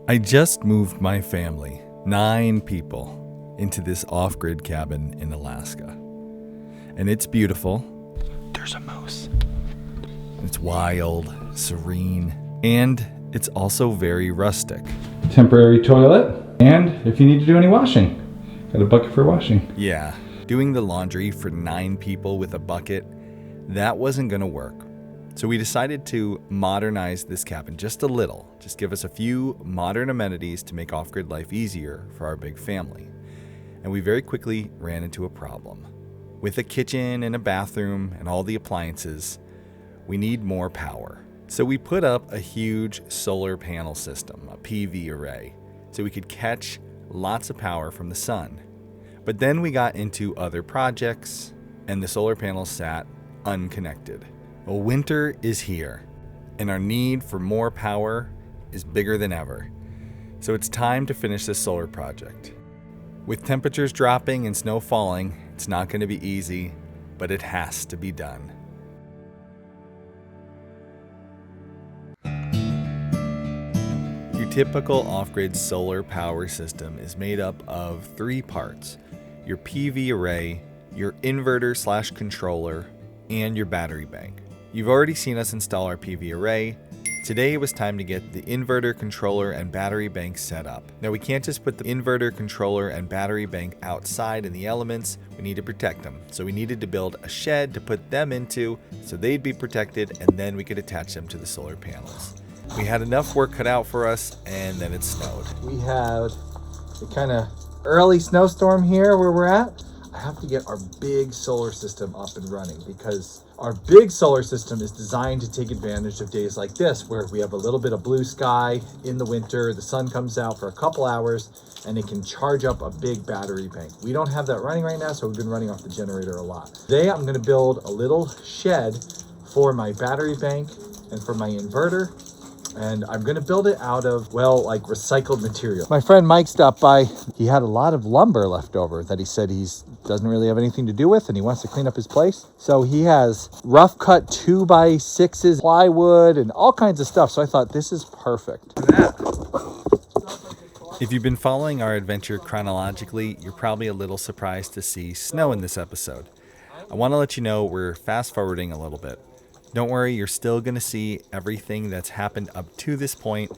I just moved my family, 9 people, into this off-grid cabin in Alaska. And it's beautiful. There's a moose. It's wild, serene, and it's also very rustic. Temporary toilet, and if you need to do any washing, got a bucket for washing. Yeah, doing the laundry for 9 people with a bucket, that wasn't gonna work. So we decided to modernize this cabin just a little, just give us a few modern amenities to make off-grid life easier for our big family. And we very quickly ran into a problem. With a kitchen and a bathroom and all the appliances, we need more power. So we put up a huge solar panel system, a PV array, so we could catch lots of power from the sun. But then we got into other projects and the solar panels sat unconnected. Well, winter is here and our need for more power is bigger than ever. So it's time to finish this solar project. With temperatures dropping and snow falling, it's not going to be easy, but it has to be done. Your typical off-grid solar power system is made up of 3 parts: your PV array, your inverter/controller, and your battery bank. You've already seen us install our PV array. Today it was time to get the inverter, controller, and battery bank set up. Now we can't just put the inverter, controller, and battery bank outside in the elements. We need to protect them. So we needed to build a shed to put them into so they'd be protected, and then we could attach them to the solar panels. We had enough work cut out for us, and then it snowed. We had a kind of early snowstorm here where we're at. I have to get our big solar system up and running because our big solar system is designed to take advantage of days like this where we have a little bit of blue sky in the winter, the sun comes out for a couple hours, and it can charge up a big battery bank. We don't have that running right now, so we've been running off the generator a lot. Today I'm going to build a little shed for my battery bank and for my inverter. And I'm going to build it out of, well, like recycled material. My friend Mike stopped by. He had a lot of lumber left over that he said he doesn't really have anything to do with and he wants to clean up his place. So he has rough cut 2x6s, plywood, and all kinds of stuff. So I thought this is perfect. If you've been following our adventure chronologically, you're probably a little surprised to see snow in this episode. I want to let you know we're fast forwarding a little bit. Don't worry, you're still going to see everything that's happened up to this point,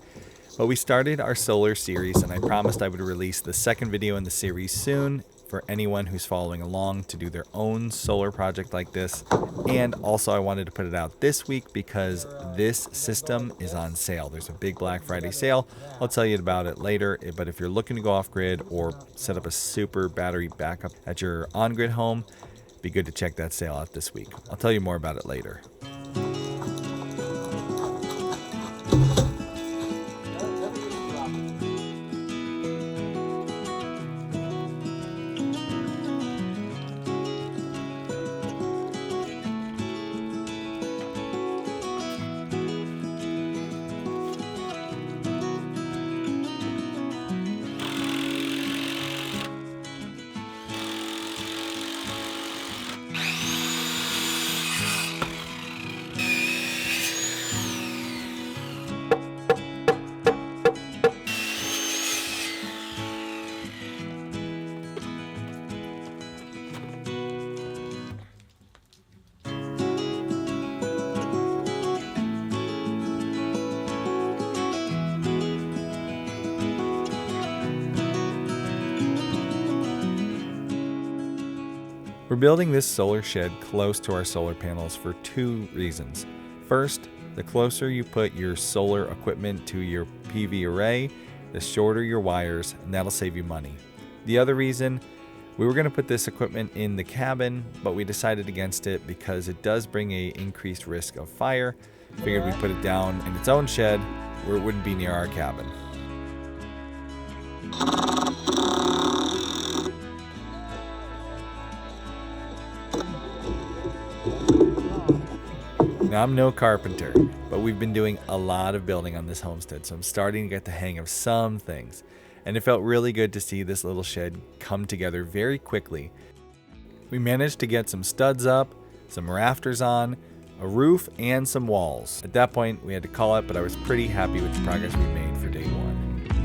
but we started our solar series and I promised I would release the second video in the series soon for anyone who's following along to do their own solar project like this. And also I wanted to put it out this week because this system is on sale. There's a big Black Friday sale. I'll tell you about it later, but if you're looking to go off grid or set up a super battery backup at your on-grid home, be good to check that sale out this week. I'll tell you more about it later. We're building this solar shed close to our solar panels for 2 reasons. First, the closer you put your solar equipment to your PV array, the shorter your wires, and that'll save you money. The other reason, we were going to put this equipment in the cabin, but we decided against it because it does bring a increased risk of fire. Figured we'd put it down in its own shed where it wouldn't be near our cabin. Now, I'm no carpenter, but we've been doing a lot of building on this homestead, so I'm starting to get the hang of some things. And it felt really good to see this little shed come together very quickly. We managed to get some studs up, some rafters on, a roof, and some walls. At that point, we had to call it, but I was pretty happy with the progress we made for day 1.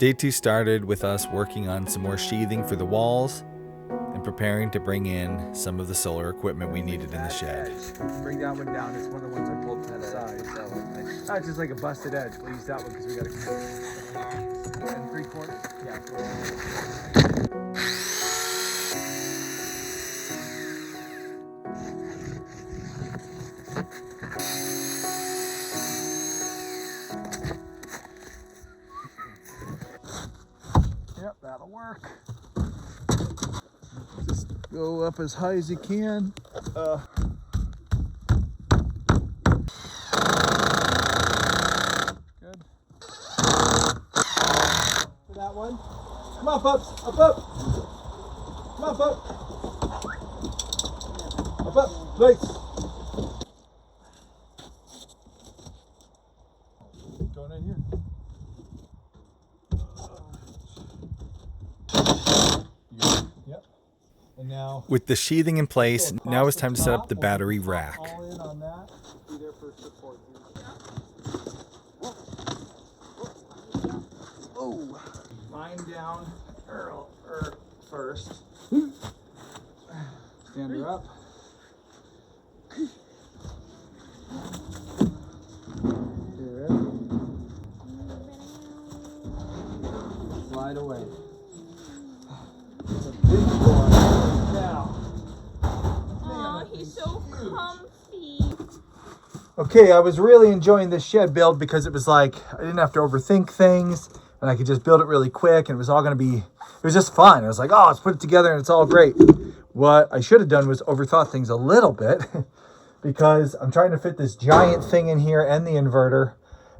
Day 2 started with us working on some more sheathing for the walls and preparing to bring in some of the solar equipment we needed in the shed. Bring that one down. It's one of the ones I pulled from the side. So it's just like a busted edge. We'll use that one because we got a 3/4. Yeah. Yep, that'll work. Just go up as high as you can. Good. For that one. Come on, pups. Up, up. Come on, pup. Up, up. Nice. Going in here. Yep. And now, With the sheathing in place, now it's time to set up the battery rack. all in on that. Be there for support. Oh, line down first. Stand her up. Here. Slide away. It's a big boy now. Aw, he's so comfy. Okay, I was really enjoying this shed build because it was like I didn't have to overthink things and I could just build it really quick and it was all going to be, it was just fun. I was like, oh, let's put it together and it's all great. What I should have done was overthought things a little bit because I'm trying to fit this giant thing in here and the inverter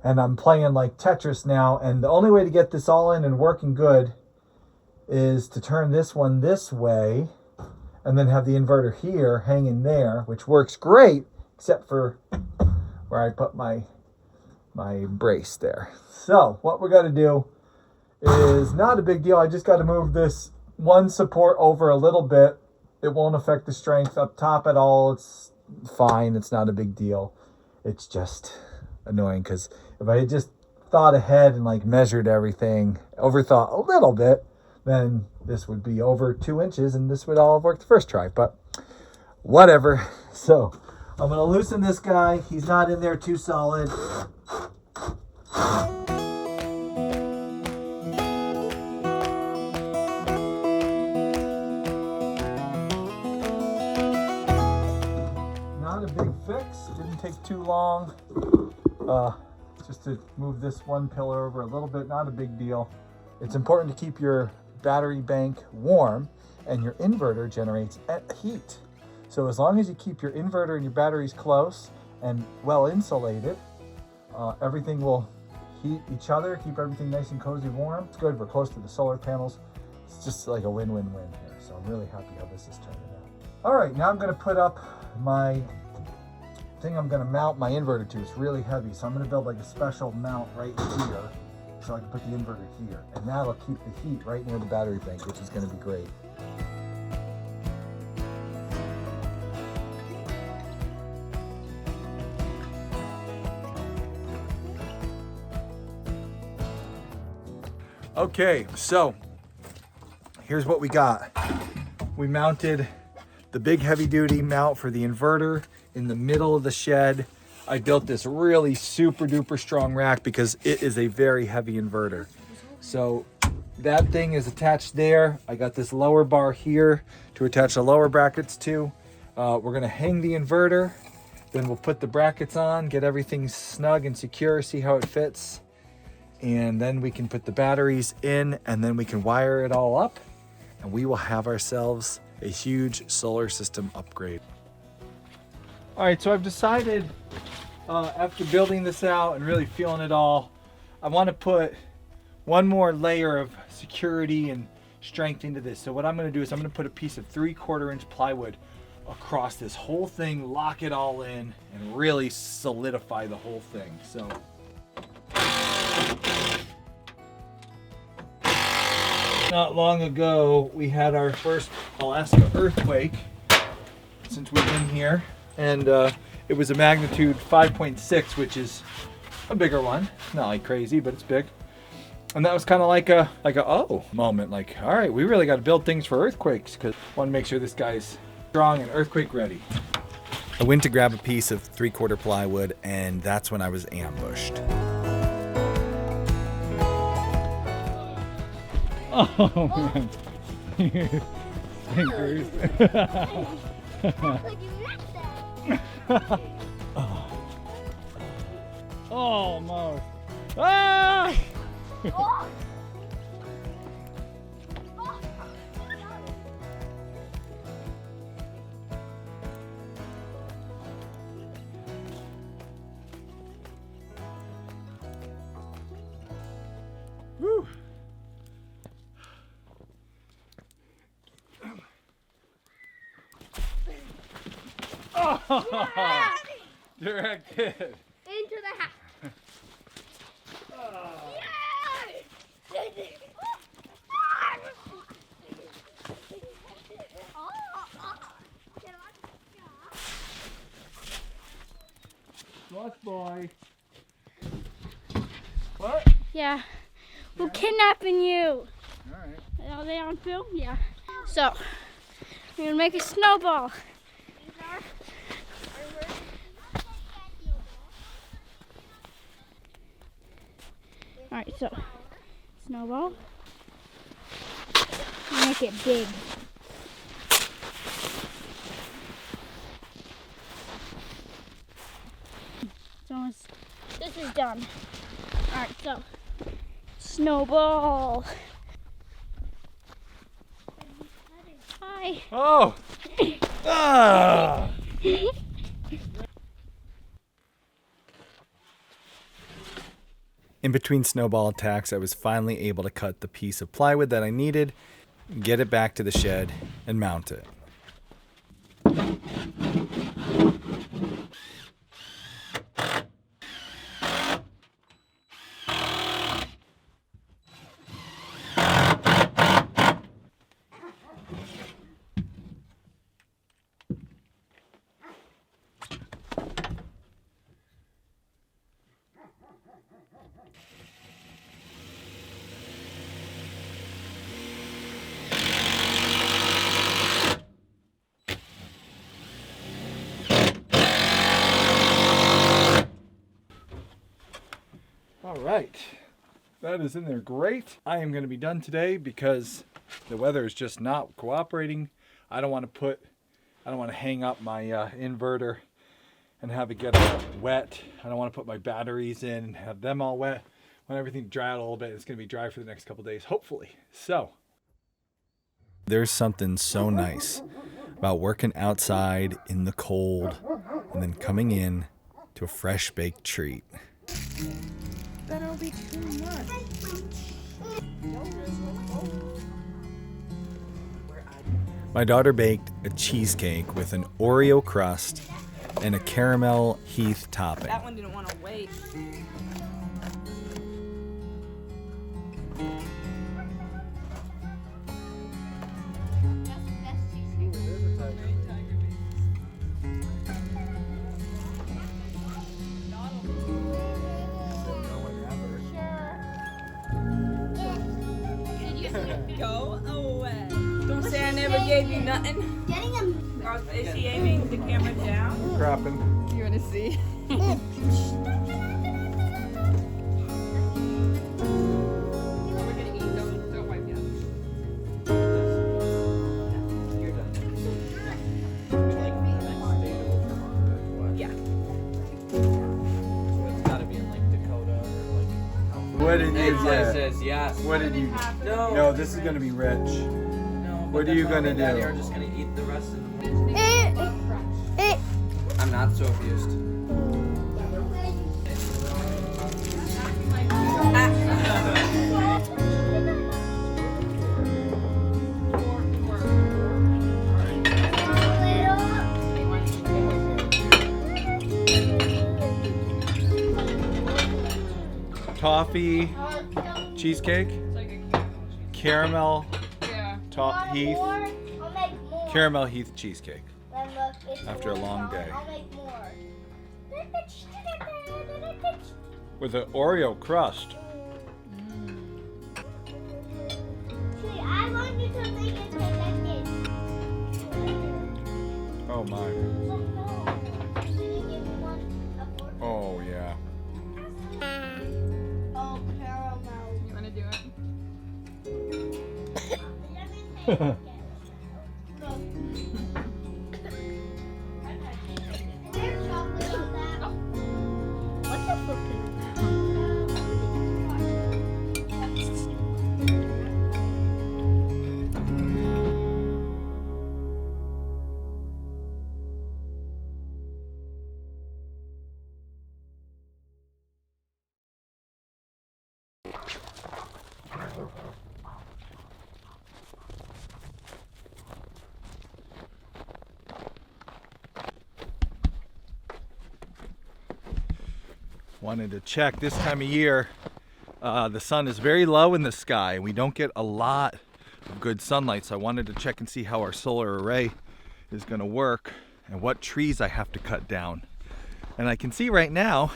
and I'm playing like Tetris now, and the only way to get this all in and working good is to turn this one this way and then have the inverter here hanging there, which works great except for where I put my brace there. So what we're going to do is not a big deal. I just got to move this one support over a little bit. It won't affect the strength up top at all. It's fine. It's not a big deal. It's just annoying because if I had just thought ahead and like measured everything, overthought a little bit, then this would be over 2 inches and this would all have worked the first try, but whatever. So I'm going to loosen this guy. He's not in there too solid. Not a big fix. Didn't take too long. Just to move this one pillar over a little bit. Not a big deal. It's important to keep your battery bank warm, and your inverter generates heat. So as long as you keep your inverter and your batteries close and well insulated, everything will heat each other, keep everything nice and cozy warm. It's good. We're close to the solar panels. It's just like a win-win-win here. So I'm really happy how this is turning out. All right, now I'm going to put up my thing I'm going to mount my inverter to. It's really heavy, so I'm going to build like a special mount right here so I can put the inverter here, and that'll keep the heat right near the battery bank, which is going to be great. Okay, so here's what we got. We mounted the big heavy duty mount for the inverter in the middle of the shed. I built this really super duper strong rack because it is a very heavy inverter. So that thing is attached there. I got this lower bar here to attach the lower brackets to. We're gonna hang the inverter, then we'll put the brackets on, get everything snug and secure, see how it fits. And then we can put the batteries in and then we can wire it all up and we will have ourselves a huge solar system upgrade. All right, so I've decided after building this out and really feeling it all, I want to put one more layer of security and strength into this. So what I'm going to do is I'm going to put a piece of 3/4 inch plywood across this whole thing, lock it all in, and really solidify the whole thing. So not long ago, we had our first Alaska earthquake since we've been here, and it was a magnitude 5.6, which is a bigger one. Not like crazy, but it's big. And that was kind of like a oh moment. Like, all right, we really got to build things for earthquakes because I want to make sure this guy's strong and earthquake ready. I went to grab a piece of 3/4 plywood, and that's when I was ambushed. Oh man. Fingers. Almost. Ah! Woo. Oh, direct hit. Into the house. Plus boy. What? Yeah. We're kidnapping you. Alright. Are they on film? Yeah. So, we're gonna make a snowball. Alright, so, snowball. Make it big. It's almost, this is done. Alright, so, snowball. Hi. Oh! Ah! In between snowball attacks, I was finally able to cut the piece of plywood that I needed, get it back to the shed, and mount it. All right, that is in there great. I am going to be done today because the weather is just not cooperating. I don't want to hang up my inverter and have it get all wet. I don't want to put my batteries in and have them all wet. When everything dry out a little bit, it's going to be dry for the next couple days, hopefully. So, There's something so nice about working outside in the cold and then coming in to a fresh baked treat. That'll be too much. My daughter baked a cheesecake with an Oreo crust and a caramel Heath topping. That one didn't want to wait. Go away. Don't say I never gave you nothing. Getting them. Or is she aiming the camera down? crapping. You want to see? What did you It say? says yes. What did you? No. No, this is gonna be rich. No, What are you gonna do? You're just gonna eat the rest of the morning. I'm not so abused. Toffee cheesecake, caramel Heath, caramel Heath cheesecake. After a long day. I'll make more. With an Oreo crust. Wanted to check this time of year. The sun is very low in the sky. We don't get a lot of good sunlight, so I wanted to check and see how our solar array is going to work and what trees I have to cut down. And I can see right now,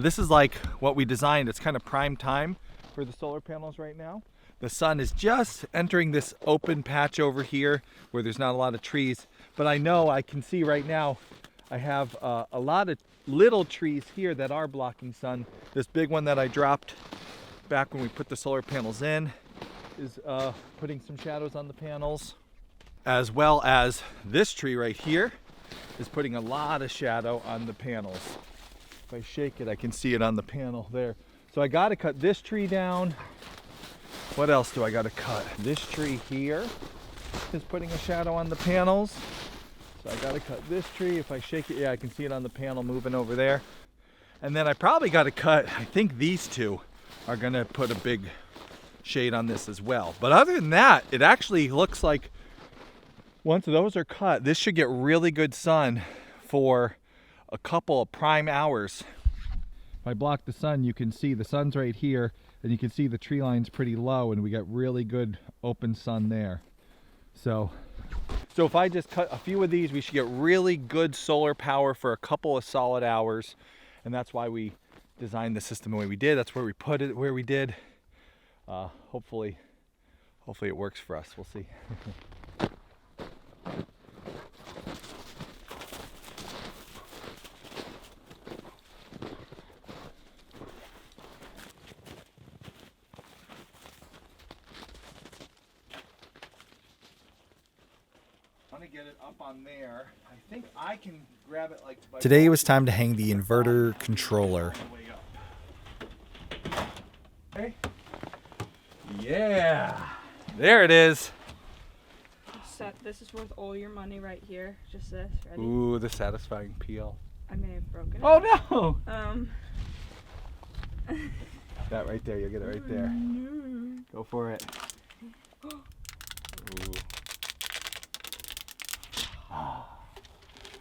this is like what we designed. It's kind of prime time for the solar panels right now. The sun is just entering this open patch over here where there's not a lot of trees, but I know I can see right now I have a lot of little trees here that are blocking sun. This big one that I dropped back when we put the solar panels in is putting some shadows on the panels, as well as this tree right here is putting a lot of shadow on the panels. If I shake it, I can see it on the panel there. So I got to cut this tree down. What else do I got to cut? This tree here is putting a shadow on the panels. So I got to cut this tree. If I shake it, yeah, I can see it on the panel moving over there. And then I probably got to cut, I think these two are going to put a big shade on this as well. But other than that, it actually looks like once those are cut, this should get really good sun for a couple of prime hours. If I block the sun, you can see the sun's right here, and you can see the tree line's pretty low, and we got really good open sun there. So if I just cut a few of these, we should get really good solar power for a couple of solid hours. And that's why we designed the system the way we did. That's where we put it where we did. Hopefully it works for us. We'll see. Get it up on there. I think I can grab it like by Today it was time to hang the inverter controller. Okay. Yeah. There it is. This is worth all your money right here. Just this. Ready? Ooh, the satisfying peel. I may have broken it. Oh no! That right there, you'll get it right there. Go for it. Ooh.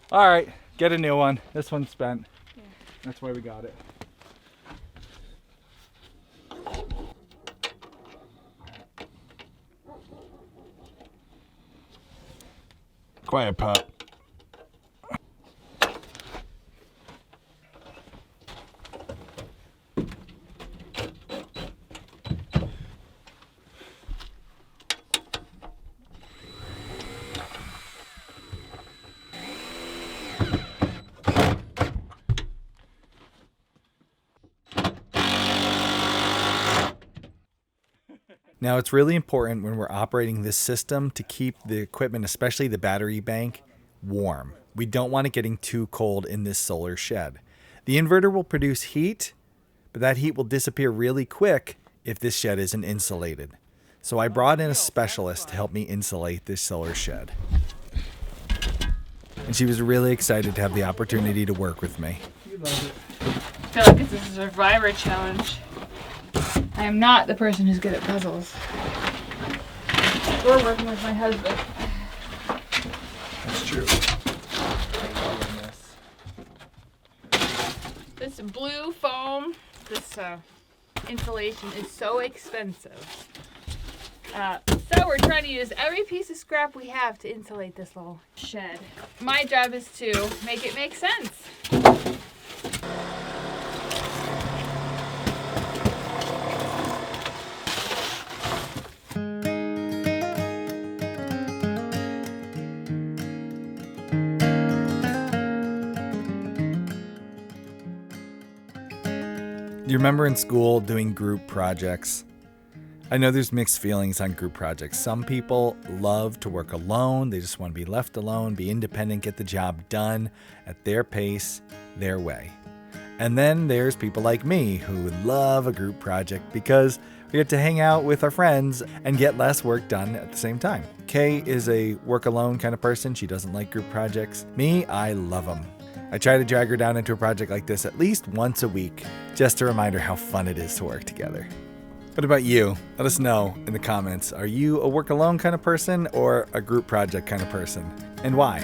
All right, get a new one. This one's spent. Yeah. That's why we got it. Quiet, pup. Now it's really important when we're operating this system to keep the equipment, especially the battery bank, warm. We don't want it getting too cold in this solar shed. The inverter will produce heat, but that heat will disappear really quick if this shed isn't insulated. So I brought in a specialist to help me insulate this solar shed. And she was really excited to have the opportunity to work with me. I feel like it's a survivor challenge. I am not the person who's good at puzzles. Or working with my husband. That's true. This blue foam, this insulation is so expensive. So we're trying to use every piece of scrap we have to insulate this little shed. My job is to make it make sense. Do you remember in school doing group projects? I know there's mixed feelings on group projects. Some people love to work alone. They just want to be left alone, be independent, get the job done at their pace, their way. And then there's people like me who love a group project because we get to hang out with our friends and get less work done at the same time. Kay is a work alone kind of person. She doesn't like group projects. Me, I love them. I try to drag her down into a project like this at least once a week, just to remind her how fun it is to work together. What about you? Let us know in the comments. Are you a work alone kind of person or a group project kind of person? And why?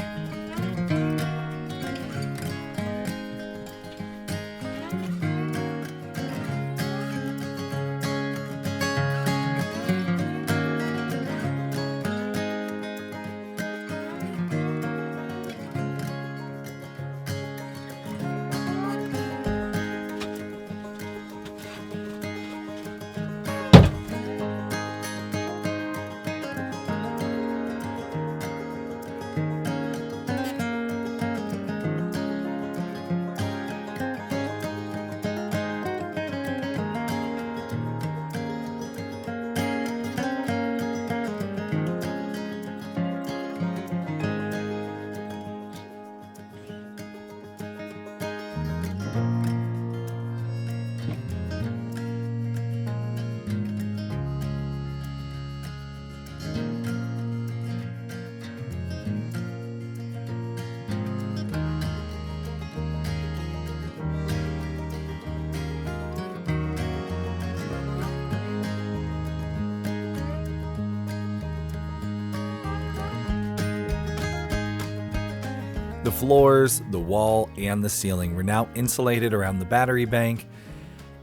The floors, the wall, and the ceiling were now insulated around the battery bank.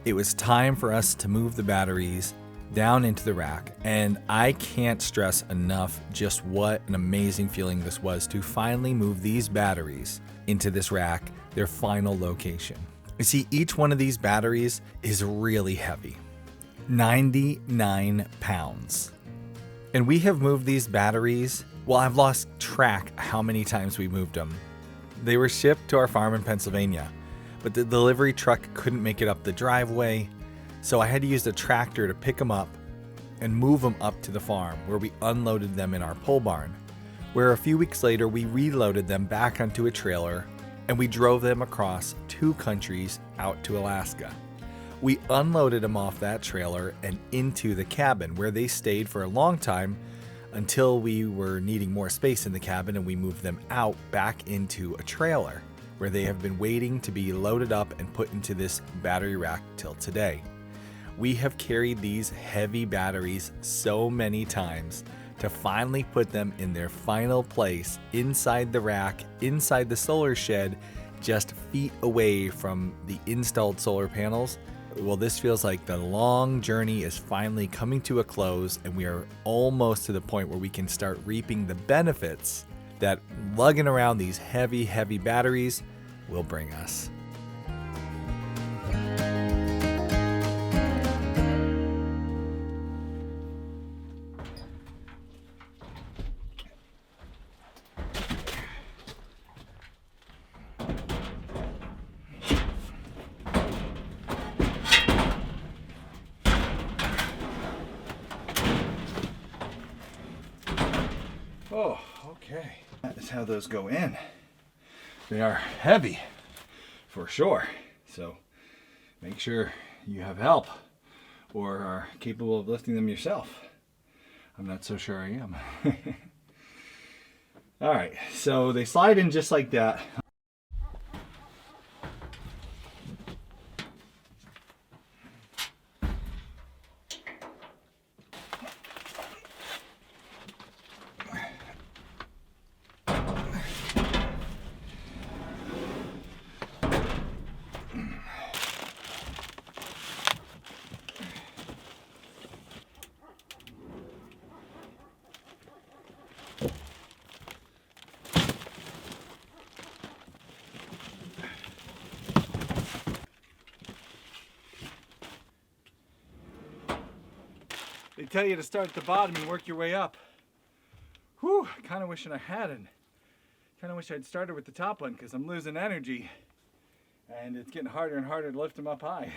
It was time for us to move the batteries down into the rack, and I can't stress enough just what an amazing feeling this was to finally move these batteries into this rack, their final location. You see, each one of these batteries is really heavy, 99 pounds. And we have moved these batteries, well, I've lost track how many times we moved them. They were shipped to our farm in Pennsylvania, but the delivery truck couldn't make it up the driveway, so I had to use a tractor to pick them up and move them up to the farm, where we unloaded them in our pole barn, where a few weeks later we reloaded them back onto a trailer and we drove them across 2 countries out to Alaska. We unloaded them off that trailer and into the cabin, where they stayed for a long time until we were needing more space in the cabin, and we moved them out back into a trailer where they have been waiting to be loaded up and put into this battery rack till today. We have carried these heavy batteries so many times to finally put them in their final place inside the rack, inside the solar shed, just feet away from the installed solar panels. Well, this feels like the long journey is finally coming to a close, and we are almost to the point where we can start reaping the benefits that lugging around these heavy, heavy batteries will bring us. Oh, okay. That is how those go in. They are heavy, for sure. So make sure you have help or are capable of lifting them yourself. I'm not so sure I am. All right, so they slide in just like that. They tell you to start at the bottom and work your way up. Whew, kind of wishing I hadn't. Kind of wish I'd started with the top one, because I'm losing energy. And it's getting harder and harder to lift them up high.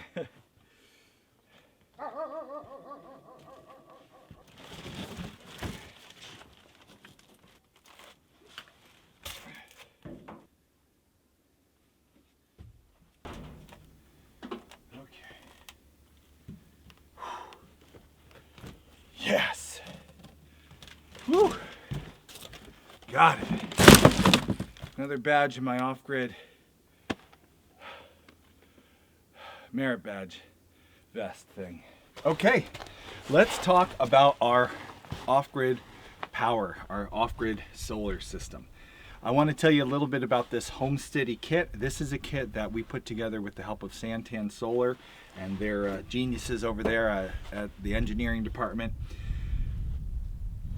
Yes. Whew. Got it. Another badge in my off-grid merit badge vest thing. Okay, let's talk about our off-grid power, our off-grid solar system. I want to tell you a little bit about this Homesteady kit. This is a kit that we put together with the help of Santan Solar and their geniuses over there at the engineering department.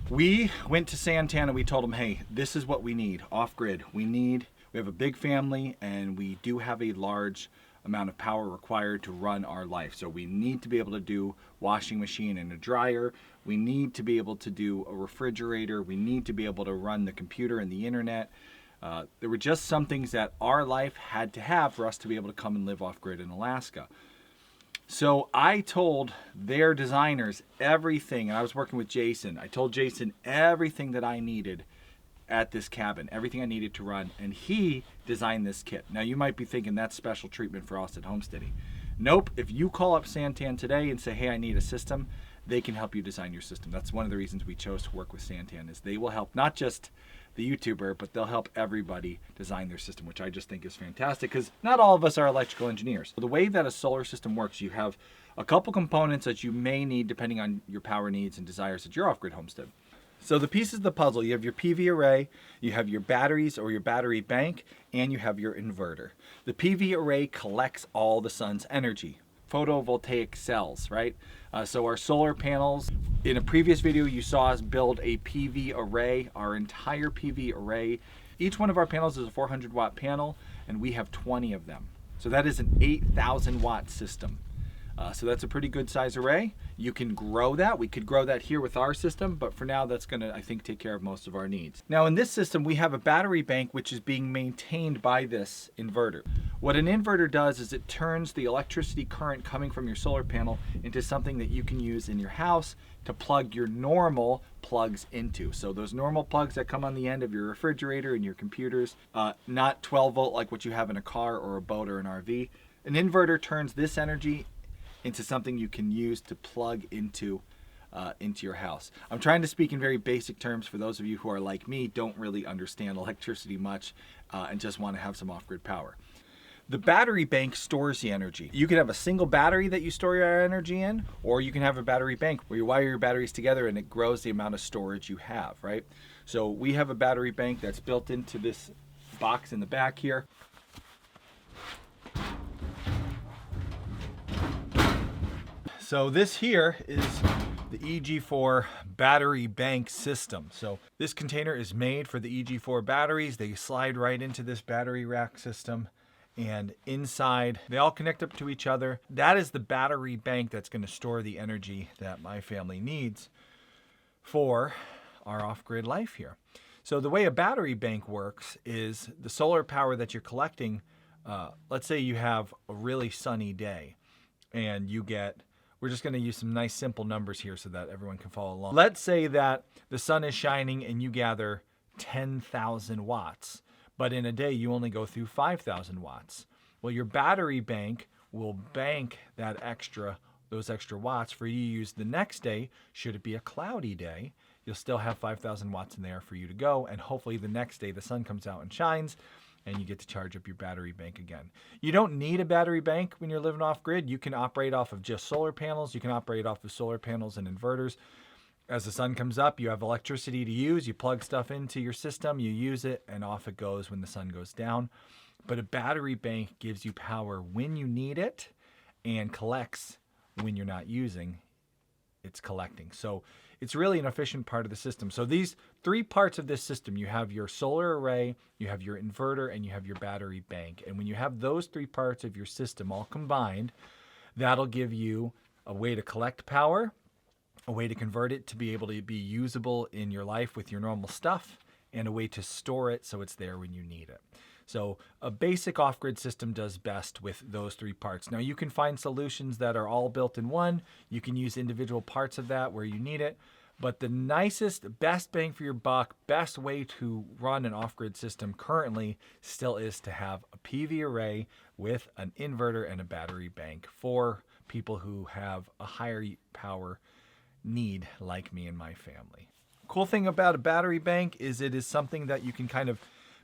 We went to Santan and we told them, hey, this is what we need off-grid. We have a big family and we do have a large amount of power required to run our life. So we need to be able to do washing machine and a dryer. We need to be able to do a refrigerator. We need to be able to run the computer and the internet. There were just some things that our life had to have for us to be able to come and live off-grid in Alaska. So I told their designers everything, and I was working with Jason. I told Jason everything that I needed at this cabin, everything I needed to run, and he designed this kit. Now you might be thinking that's special treatment for us at Homesteady. Nope, if you call up Santan today and say, hey, I need a system, they can help you design your system. That's one of the reasons we chose to work with Santan, is they will help not just the YouTuber, but they'll help everybody design their system, which I just think is fantastic because not all of us are electrical engineers. The way that a solar system works, you have a couple components that you may need depending on your power needs and desires at your off-grid homestead. So the pieces of the puzzle, you have your PV array, you have your batteries or your battery bank, and you have your inverter. The PV array collects all the sun's energy. Photovoltaic cells, right? So our solar panels, in a previous video you saw us build a PV array, our entire PV array. Each one of our panels is a 400 watt panel and we have 20 of them. So that is an 8,000 watt system. So that's a pretty good size array. You can grow that. We could grow that here with our system, but for now that's gonna, I think, take care of most of our needs. Now in this system, we have a battery bank which is being maintained by this inverter. What an inverter does is it turns the electricity current coming from your solar panel into something that you can use in your house to plug your normal plugs into. So those normal plugs that come on the end of your refrigerator and your computers, not 12 volt like what you have in a car or a boat or an RV. An inverter turns this energy into something you can use to plug into your house. I'm trying to speak in very basic terms for those of you who are like me, don't really understand electricity much and just want to have some off-grid power. The battery bank stores the energy. You can have a single battery that you store your energy in, or you can have a battery bank where you wire your batteries together and it grows the amount of storage you have, right? So we have a battery bank that's built into this box in the back here. So this here is the EG4 battery bank system. So this container is made for the EG4 batteries. They slide right into this battery rack system, and inside they all connect up to each other. That is the battery bank that's going to store the energy that my family needs for our off-grid life here. So the way a battery bank works is the solar power that you're collecting. Let's say you have a really sunny day and you get, we're just going to use some nice simple numbers here so that everyone can follow along. Let's say that the sun is shining and you gather 10,000 watts, but in a day you only go through 5,000 watts. Well, your battery bank will bank those extra watts for you to use the next day. Should it be a cloudy day, you'll still have 5,000 watts in there for you to go, and hopefully the next day the sun comes out and shines and you get to charge up your battery bank again. You don't need a battery bank when you're living off grid. You can operate off of just solar panels. You can operate off of solar panels and inverters. As the sun comes up, you have electricity to use. You plug stuff into your system, you use it, and off it goes when the sun goes down. But a battery bank gives you power when you need it and collects when you're not using. It's collecting. So it's really an efficient part of the system. So these three parts of this system, you have your solar array, you have your inverter, and you have your battery bank. And when you have those three parts of your system all combined, that'll give you a way to collect power, a way to convert it to be able to be usable in your life with your normal stuff, and a way to store it so it's there when you need it. So a basic off-grid system does best with those three parts. Now you can find solutions that are all built in one. You can use individual parts of that where you need it. But the nicest, best bang for your buck, best way to run an off-grid system currently still is to have a PV array with an inverter and a battery bank for people who have a higher power need like me and my family. Cool thing about a battery bank is it is something that you can kind of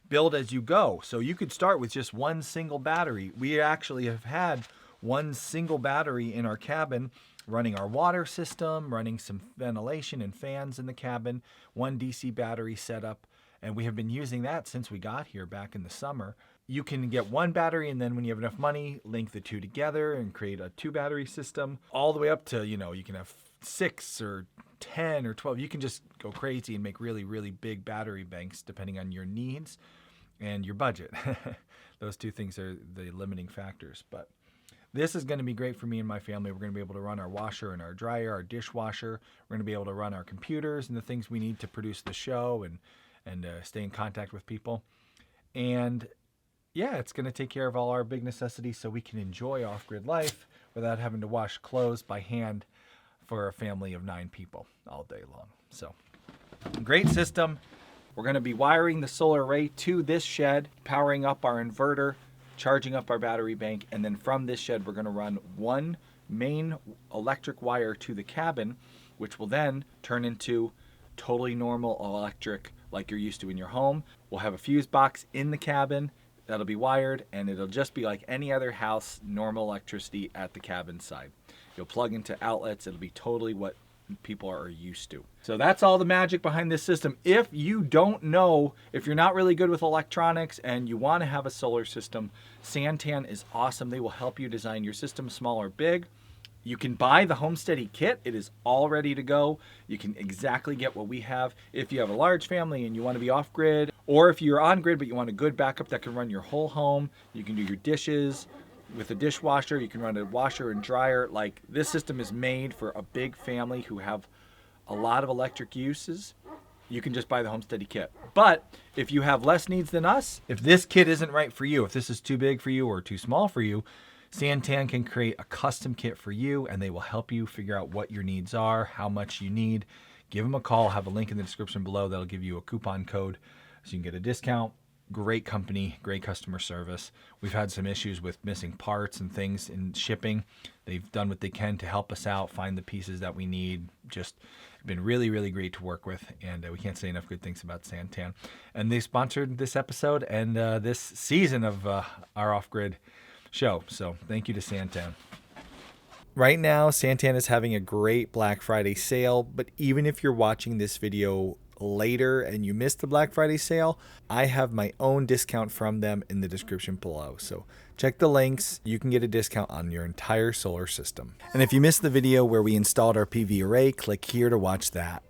build as you go. So you could start with just one single battery. We actually have had one single battery in our cabin running our water system, running some ventilation and fans in the cabin, one DC battery setup, and we have been using that since we got here back in the summer. You can get one battery, and then when you have enough money, link the two together and create a 2-battery system, all the way up to, you can have 6 or 10 or 12. You can just go crazy and make really, really big battery banks depending on your needs and your budget. Those two things are the limiting factors. But this is going to be great for me and my family. We're going to be able to run our washer and our dryer, our dishwasher. We're going to be able to run our computers and the things we need to produce the show and stay in contact with people. And yeah, it's going to take care of all our big necessities so we can enjoy off-grid life without having to wash clothes by hand for a family of 9 people all day long. So, great system. We're going to be wiring the solar array to this shed, powering up our inverter, charging up our battery bank, and then from this shed we're going to run one main electric wire to the cabin, which will then turn into totally normal electric like you're used to in your home. We'll have a fuse box in the cabin that'll be wired, and it'll just be like any other house, normal electricity at the cabin side. You'll plug into outlets. It'll be totally what people are used to. So that's all the magic behind this system. If you don't know, if you're not really good with electronics and you want to have a solar system, Santan is awesome. They will help you design your system, small or big. You can buy the Homesteady kit. It is all ready to go. You can exactly get what we have. If you have a large family and you want to be off-grid, or if you're on-grid but you want a good backup that can run your whole home, you can do your dishes with a dishwasher. You can run a washer and dryer. Like, this system is made for a big family who have a lot of electric uses. You can just buy the Homesteady kit. But if you have less needs than us, if this kit isn't right for you, if this is too big for you or too small for you, Santan can create a custom kit for you, and they will help you figure out what your needs are, how much you need. Give them a call. Have a link in the description below that'll give you a coupon code so you can get a discount. Great company, great customer service. We've had some issues with missing parts and things in shipping. They've done what they can to help us out, find the pieces that we need. Just been really, really great to work with, and we can't say enough good things about Santan. And they sponsored this episode and this season of our off-grid show. So thank you to Santan. Right now, Santan is having a great Black Friday sale, but even if you're watching this video later and you missed the Black Friday sale, I have my own discount from them in the description below. So check the links. You can get a discount on your entire solar system. And if you missed the video where we installed our PV array, click here to watch that.